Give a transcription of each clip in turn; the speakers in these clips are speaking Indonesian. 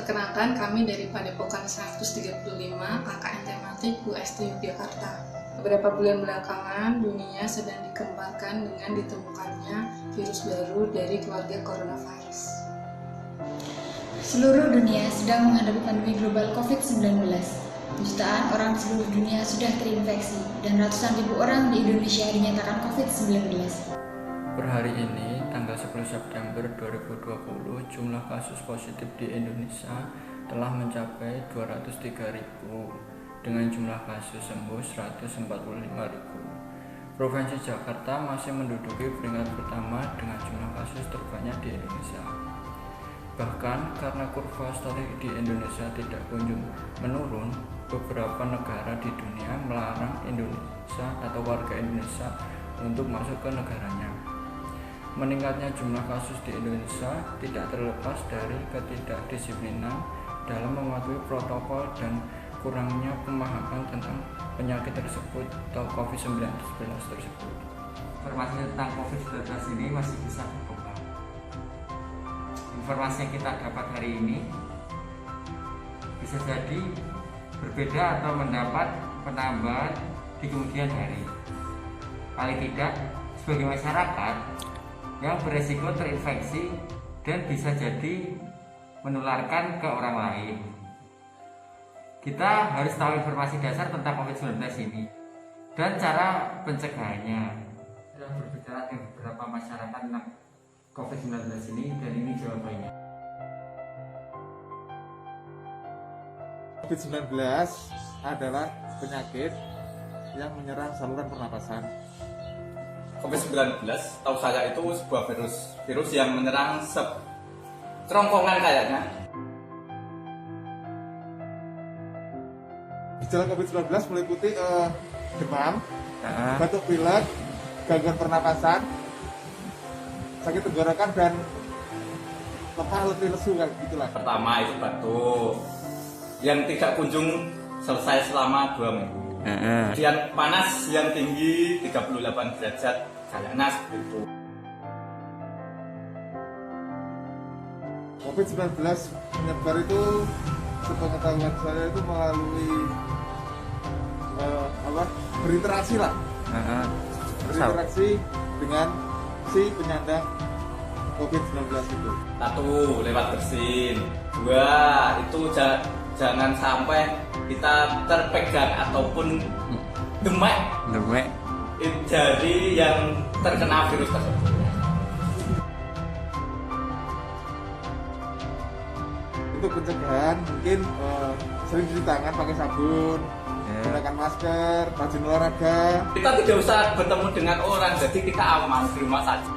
Perkenalkan, kami dari Padepokan 135 KKN Tematik UST Yogyakarta. Beberapa bulan belakangan, dunia sedang dikemparkan dengan ditemukannya virus baru dari keluarga coronavirus. Seluruh dunia sedang menghadapi pandemi global COVID-19. Jutaan orang di seluruh dunia sudah terinfeksi dan ratusan ribu orang di Indonesia dinyatakan COVID-19. Per hari ini, tanggal 10 September 2020, jumlah kasus positif di Indonesia telah mencapai 203.000 dengan jumlah kasus sembuh 145.000. Provinsi Jakarta masih menduduki peringkat pertama dengan jumlah kasus terbanyak di Indonesia. Bahkan karena kurva statistik di Indonesia tidak kunjung menurun, beberapa negara di dunia melarang Indonesia atau warga Indonesia untuk masuk ke negaranya. Meningkatnya jumlah kasus di Indonesia tidak terlepas dari ketidakdisiplinan dalam mematuhi protokol dan kurangnya pemahaman tentang penyakit tersebut atau COVID-19 tersebut. Informasi tentang COVID-19 ini masih bisa berkembang. Informasi yang kita dapat hari ini bisa jadi berbeda atau mendapat penambahan di kemudian hari. Paling tidak, sebagai masyarakat yang beresiko terinfeksi dan bisa jadi menularkan ke orang lain. Kita harus tahu informasi dasar tentang COVID-19 ini dan cara pencegahannya. Kita berbicara dengan beberapa masyarakat tentang COVID-19 ini dan ini jawabannya. COVID-19 adalah penyakit yang menyerang saluran pernapasan. COVID-19, tahu saya itu sebuah virus yang menyerang kerongkongan kayaknya. Gejala COVID-19 meliputi demam, batuk pilek, gangguan pernapasan, sakit tenggorokan dan lemah letih lesu kayak gitulah. Pertama itu batuk yang tidak kunjung selesai selama 2 minggu. Kemudian panas yang tinggi 38 derajat, kayaknya seperti itu. COVID-19 menyebar itu sepengetahuan saya itu melalui berinteraksi lah. Berinteraksi dengan si penyandang COVID-19 itu. 1, lewat bersin. 2, itu jangan sampai kita terpegang ataupun demek jari yang terkena virus tersebut. Itu pencegahan mungkin sering cuci tangan pakai sabun, gunakan masker, rajin olahraga. Kita tidak usah bertemu dengan orang, jadi kita aman di rumah saja.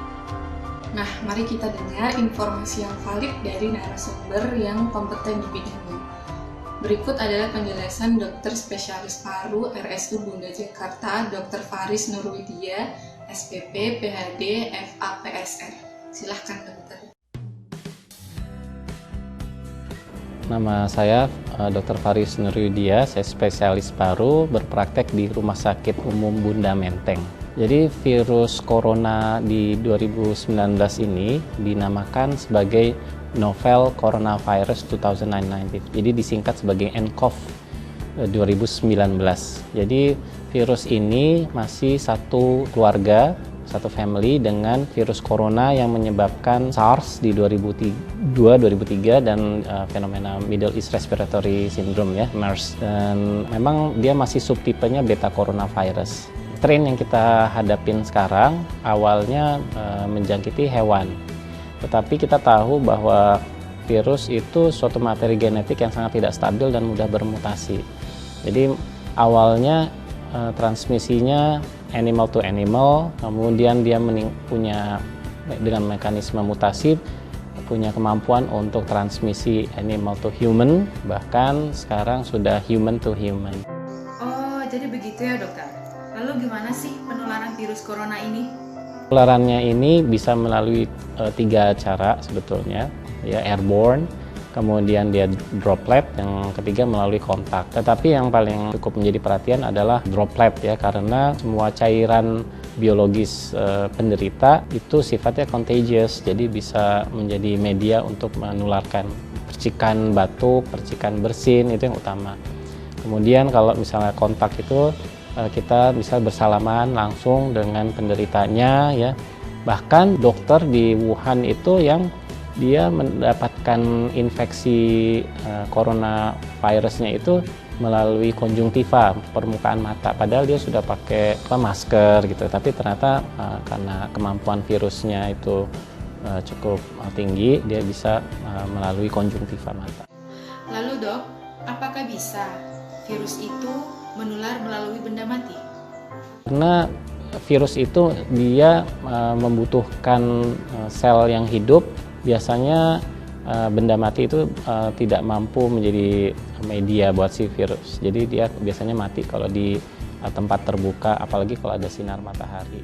Nah, mari kita dengar informasi yang valid dari narasumber yang kompeten di bidangnya. Berikut adalah penjelasan dokter spesialis paru RSU Bunda Jakarta, Dr. Faris Nurwidya, SPP, PhD, FAPSR. Silahkan dokter. Nama saya Dr. Faris Nurwidya, saya spesialis paru, berpraktek di Rumah Sakit Umum Bunda Menteng. Jadi virus corona di 2019 ini dinamakan sebagai Novel Coronavirus 2019. Jadi disingkat sebagai nCoV 2019. Jadi virus ini masih satu keluarga, satu family dengan virus corona yang menyebabkan SARS di 2003 dan fenomena Middle East Respiratory Syndrome ya, MERS. Dan memang dia masih subtipenya beta coronavirus. Strain yang kita hadapin sekarang awalnya menjangkiti hewan. Tetapi kita tahu bahwa virus itu suatu materi genetik yang sangat tidak stabil dan mudah bermutasi. Jadi awalnya transmisinya animal to animal, kemudian dia punya dengan mekanisme mutasi punya kemampuan untuk transmisi animal to human, bahkan sekarang sudah human to human. Oh, jadi begitu ya dokter. Lalu gimana sih penularan virus corona ini? Penularannya ini bisa melalui 3 cara sebetulnya, ya, airborne, kemudian dia droplet, yang ketiga melalui kontak. Tetapi yang paling cukup menjadi perhatian adalah droplet ya, karena semua cairan biologis penderita itu sifatnya contagious, jadi bisa menjadi media untuk menularkan percikan batuk, percikan bersin itu yang utama. Kemudian kalau misalnya kontak itu kita bisa bersalaman langsung dengan penderitanya ya. Bahkan dokter di Wuhan itu yang dia mendapatkan infeksi coronavirusnya itu melalui konjungtiva, permukaan mata. Padahal dia sudah pakai masker gitu, tapi ternyata karena kemampuan virusnya itu cukup tinggi, dia bisa melalui konjungtiva mata. Lalu dok, apakah bisa virus itu menular melalui benda mati? Karena virus itu dia membutuhkan sel yang hidup, biasanya benda mati itu tidak mampu menjadi media buat si virus. Jadi dia biasanya mati kalau di tempat terbuka, apalagi kalau ada sinar matahari.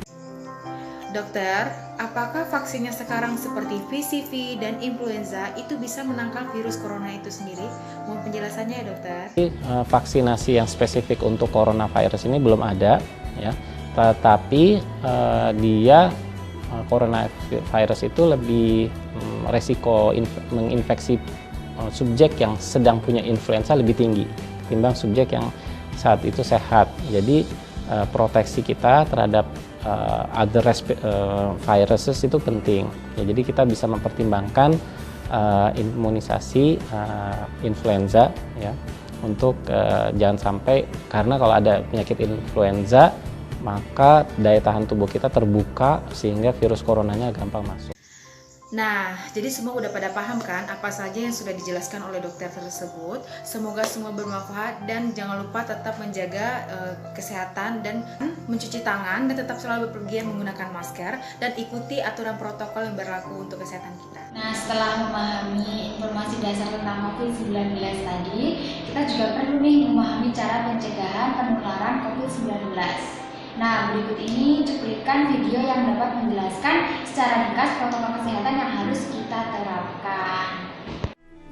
Dokter, apakah vaksinnya sekarang seperti VCV dan influenza itu bisa menangkal virus corona itu sendiri? Mohon penjelasannya ya dokter. Vaksinasi yang spesifik untuk coronavirus ini belum ada, ya. Tetapi dia coronavirus itu lebih resiko menginfeksi subjek yang sedang punya influenza lebih tinggi ketimbang subjek yang saat itu sehat. Jadi proteksi kita terhadap other viruses itu penting. Ya, jadi kita bisa mempertimbangkan imunisasi influenza ya untuk jangan sampai, karena kalau ada penyakit influenza maka daya tahan tubuh kita terbuka sehingga virus coronanya gampang masuk. Nah, jadi semua udah pada paham kan apa saja yang sudah dijelaskan oleh dokter tersebut. Semoga semua bermanfaat dan jangan lupa tetap menjaga kesehatan dan mencuci tangan dan tetap selalu berpergian menggunakan masker dan ikuti aturan protokol yang berlaku untuk kesehatan kita. Nah, setelah memahami informasi dasar tentang COVID-19 tadi, kita juga perlu nih memahami cara pencegahan penularan COVID-19. Nah, berikut ini cuplikan video yang dapat menjelaskan secara ringkas protokol kesehatan yang harus kita terapkan.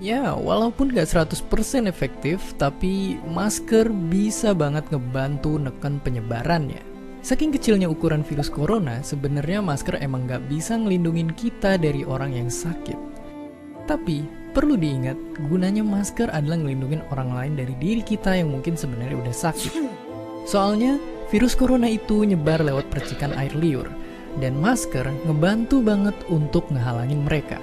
Ya, walaupun gak 100% efektif, tapi masker bisa banget ngebantu neken penyebarannya. Saking kecilnya ukuran virus corona, sebenarnya masker emang gak bisa ngelindungin kita dari orang yang sakit. Tapi, perlu diingat, gunanya masker adalah ngelindungin orang lain dari diri kita yang mungkin sebenarnya udah sakit. Soalnya, virus corona itu nyebar lewat percikan air liur, dan masker ngebantu banget untuk ngehalangin mereka.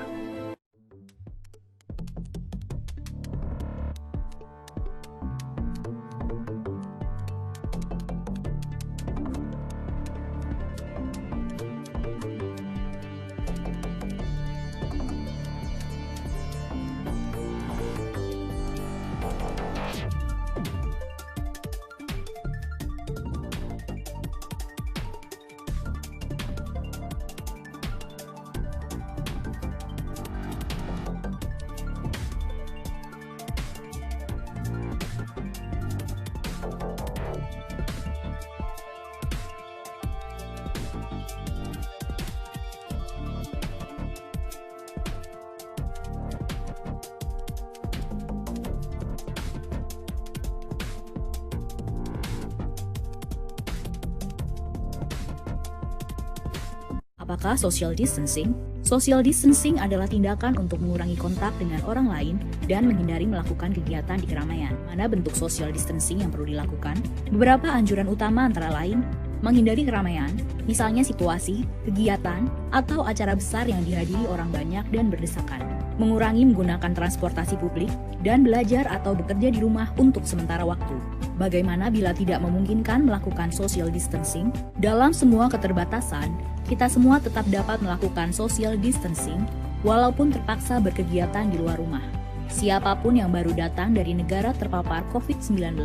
Apakah social distancing? Social distancing adalah tindakan untuk mengurangi kontak dengan orang lain dan menghindari melakukan kegiatan di keramaian. Mana bentuk social distancing yang perlu dilakukan? Beberapa anjuran utama antara lain, menghindari keramaian, misalnya situasi, kegiatan, atau acara besar yang dihadiri orang banyak dan berdesakan. Mengurangi menggunakan transportasi publik, dan belajar atau bekerja di rumah untuk sementara waktu. Bagaimana bila tidak memungkinkan melakukan social distancing? Dalam semua keterbatasan, kita semua tetap dapat melakukan social distancing walaupun terpaksa berkegiatan di luar rumah. Siapapun yang baru datang dari negara terpapar COVID-19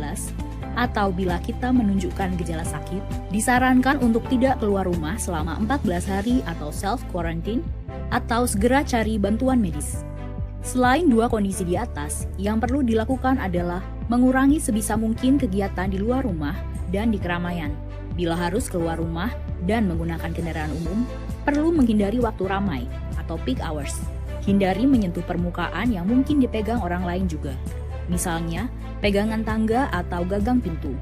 atau bila kita menunjukkan gejala sakit, disarankan untuk tidak keluar rumah selama 14 hari atau self-quarantine atau segera cari bantuan medis. Selain dua kondisi di atas, yang perlu dilakukan adalah mengurangi sebisa mungkin kegiatan di luar rumah dan di keramaian. Bila harus keluar rumah dan menggunakan kendaraan umum, perlu menghindari waktu ramai atau peak hours. Hindari menyentuh permukaan yang mungkin dipegang orang lain juga. Misalnya, pegangan tangga atau gagang pintu.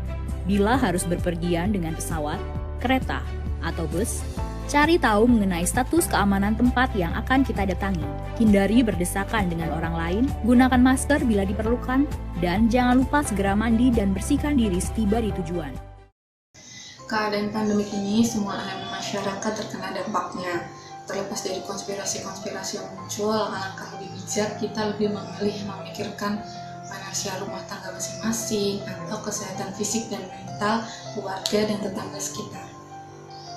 Bila harus berpergian dengan pesawat, kereta, atau bus, Cari tahu mengenai status keamanan tempat yang akan kita datangi. Hindari berdesakan dengan orang lain, gunakan masker bila diperlukan, dan jangan lupa segera mandi dan bersihkan diri setiba di tujuan. Keadaan pandemik ini, semua elemen masyarakat terkena dampaknya. Terlepas dari konspirasi-konspirasi yang muncul, alangkah lebih bijak kita lebih memilih memikirkan finansial rumah tangga masing-masing atau kesehatan fisik dan mental keluarga dan tetangga sekitar.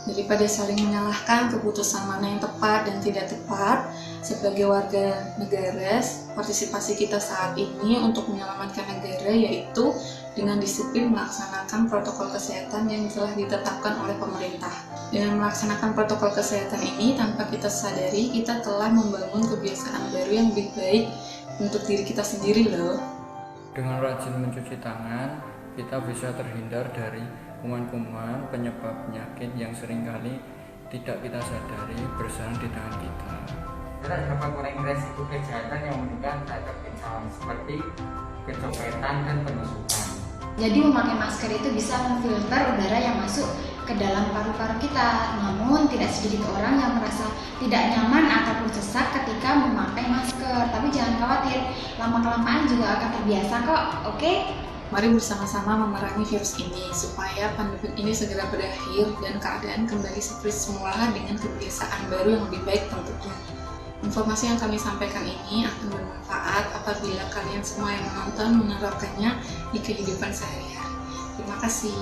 Daripada saling menyalahkan keputusan mana yang tepat dan tidak tepat, sebagai warga negara, partisipasi kita saat ini untuk menyelamatkan negara yaitu dengan disiplin melaksanakan protokol kesehatan yang telah ditetapkan oleh pemerintah. Dengan melaksanakan protokol kesehatan ini, tanpa kita sadari, kita telah membangun kebiasaan baru yang lebih baik untuk diri kita sendiri loh. Dengan rajin mencuci tangan, kita bisa terhindar dari kuman-kuman penyebab penyakit yang seringkali tidak kita sadari bersarang di tangan kita. Kita dapat mengurangi resiko kejahatan yang menunjukkan terhadap bencana seperti kecopetan dan penusukan. Jadi memakai masker itu bisa memfilter udara yang masuk ke dalam paru-paru kita. Namun tidak sedikit orang yang merasa tidak nyaman ataupun sesak ketika memakai masker. Tapi jangan khawatir, lama-kelamaan juga akan terbiasa kok, oke? Mari bersama-sama memerangi virus ini supaya pandemi ini segera berakhir dan keadaan kembali seperti semula dengan kebiasaan baru yang lebih baik tentunya. Informasi yang kami sampaikan ini akan bermanfaat apabila kalian semua yang menonton menerapkannya di kehidupan sehari-hari. Terima kasih.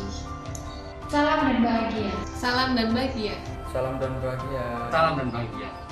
Salam dan bahagia. Salam dan bahagia. Salam dan bahagia. Salam dan bahagia.